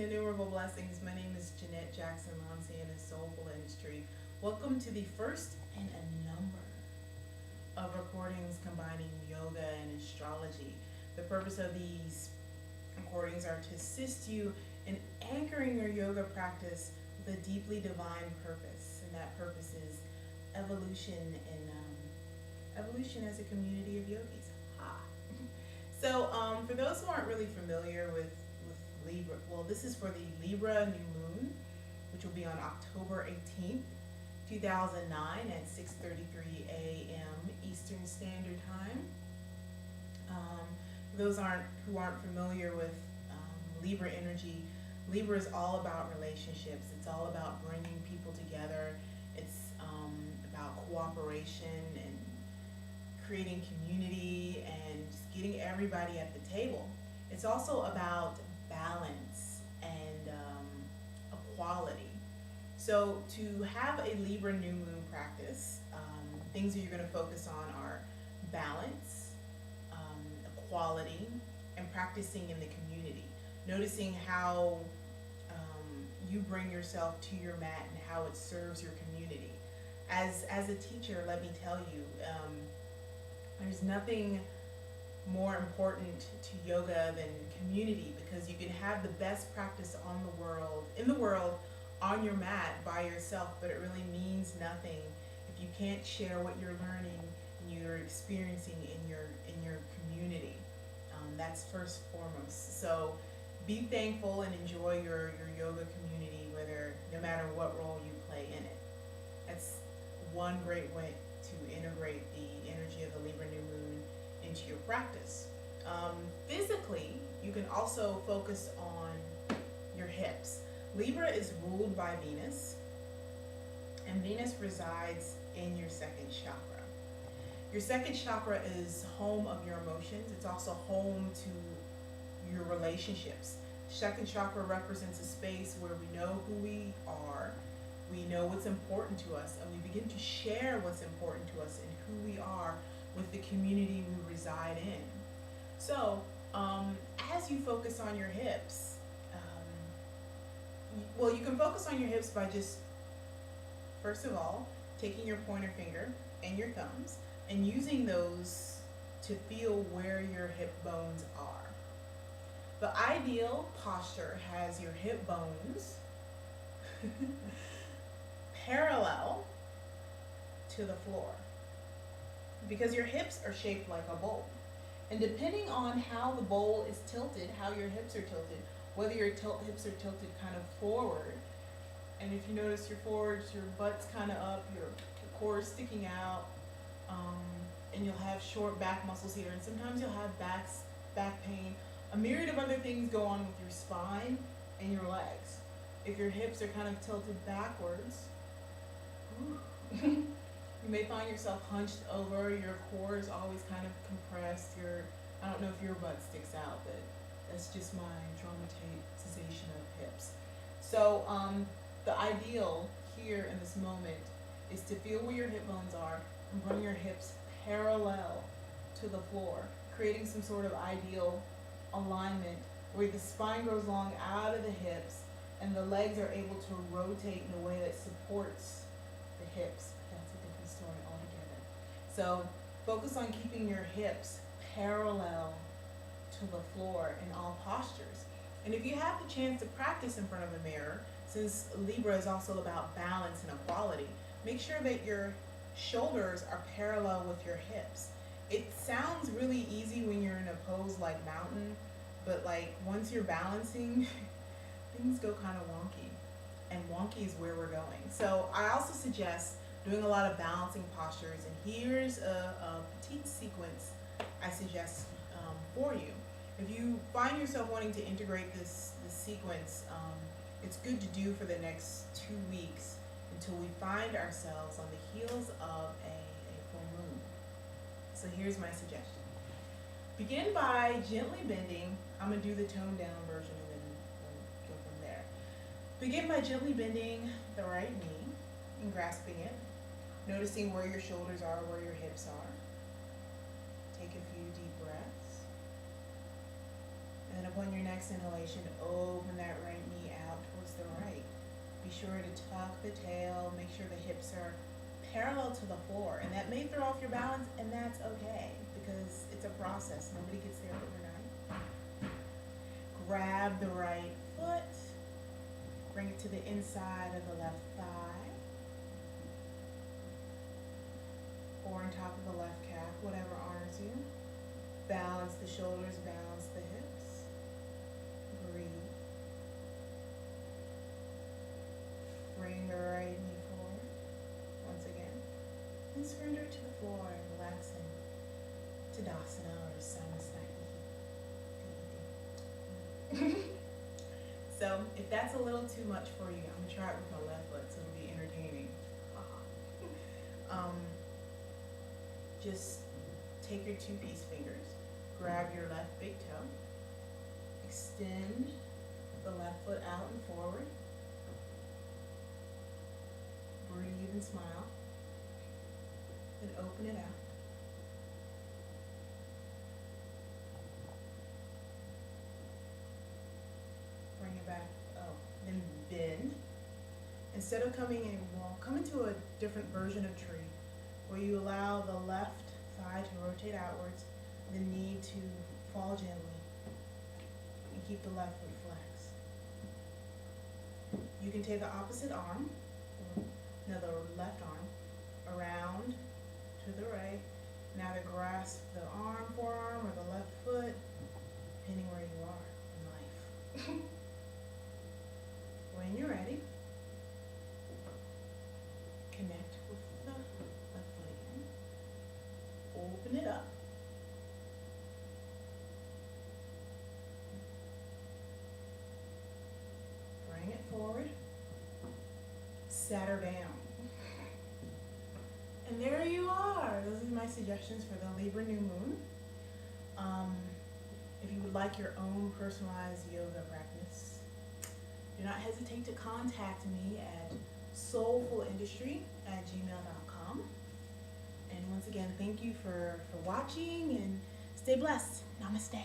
innumerable blessings. My name is Jeanette Jackson Lansing in the Soulful Industry. Welcome to the first in a number of recordings combining yoga and astrology. The purpose of these recordings are to assist you in anchoring your yoga practice with a deeply divine purpose, and that purpose is evolution and evolution as a community of yogis. So for those who aren't really familiar with Libra, well, this is for the Libra new moon, which will be on October 18th, 2009 at 6:33 a.m. Eastern Standard Time. For those who aren't familiar with Libra energy, Libra is all about relationships. It's all about bringing people together. It's about cooperation and creating community and just getting everybody at the table. It's also about balance and equality. So to have a Libra new moon practice, things that you're going to focus on are balance, equality, and practicing in the community. Noticing how you bring yourself to your mat and how it serves your community. As a teacher, let me tell you, there's nothing more important to yoga than community, because you can have the best practice in the world on your mat by yourself, but it really means nothing if you can't share what you're learning and you're experiencing in your community. That's first and foremost. So be thankful and enjoy your yoga community, no matter what role you play in it. That's one great way to integrate the energy of the Libra new moon into your practice. Physically, you can also focus on your hips. Libra is ruled by Venus, and Venus resides in your second chakra. Your second chakra is home of your emotions. It's also home to your relationships. Second chakra represents a space where we know who we are, we know what's important to us, and we begin to share what's important to us and who we are with the community we reside in. So, as you focus on your hips, you can focus on your hips by just, first of all, taking your pointer finger and your thumbs and using those to feel where your hip bones are. The ideal posture has your hip bones parallel to the floor, because your hips are shaped like a bowl. And depending on how the bowl is tilted, how your hips are tilted, whether your hips are tilted kind of forward, and if you notice your butt's kind of up, your core is sticking out, and you'll have short back muscles here, and sometimes you'll have back pain. A myriad of other things go on with your spine and your legs. If your hips are kind of tilted backwards, you may find yourself hunched over, your core is always kind of compressed, I don't know if your butt sticks out, but that's just my dramatization of hips. So the ideal here in this moment is to feel where your hip bones are and bring your hips parallel to the floor, creating some sort of ideal alignment where the spine grows long out of the hips and the legs are able to rotate in a way that supports the hips. That's a different story altogether. So focus on keeping your hips parallel to the floor in all postures. And if you have the chance to practice in front of a mirror, since Libra is also about balance and equality, make sure that your shoulders are parallel with your hips. It sounds really easy when you're in a pose like mountain, but like once you're balancing, things go kind of wonky, and wonky is where we're going. So I also suggest doing a lot of balancing postures, and here's a petite sequence I suggest for you. If you find yourself wanting to integrate this sequence, it's good to do for the next 2 weeks until we find ourselves on the heels of a full moon. So here's my suggestion. Begin by gently bending. I'm going to do the toned down version and then we'll go from there. Begin by gently bending the right knee and grasping it, noticing where your shoulders are, where your hips are. Take a few deep breaths. And then upon your next inhalation, open that right knee Be sure to tuck the tail, make sure the hips are parallel to the floor. And that may throw off your balance, and that's okay because it's a process. Nobody gets there overnight. Grab the right foot, bring it to the inside of the left thigh, or on top of the left calf, whatever honors you. Balance the shoulders, balance the hips. Breathe. Bring the right knee forward, once again, and surrender to the floor and relax in Tadasana or Samasthiti. So, if that's a little too much for you, I'm going to try it with my left foot so it'll be entertaining. Just take your 2-piece fingers, grab your left big toe, extend the left foot out and forward. Breathe and smile. Then open it out. Bring it back up. Then bend. Instead of coming in, well, come into a different version of tree where you allow the left thigh to rotate outwards, the knee to fall gently, and keep the left foot flexed. You can take the opposite arm, the left arm, around to the right. Now to grasp the arm, forearm, or the left foot, depending where you are in life. When you're ready, connect with the left foot again. Open it up. Bring it forward. Set her down. And there you are. Those are my suggestions for the Libra new moon. If you would like your own personalized yoga practice, do not hesitate to contact me at soulfulindustry@gmail.com. And once again, thank you for watching and stay blessed. Namaste.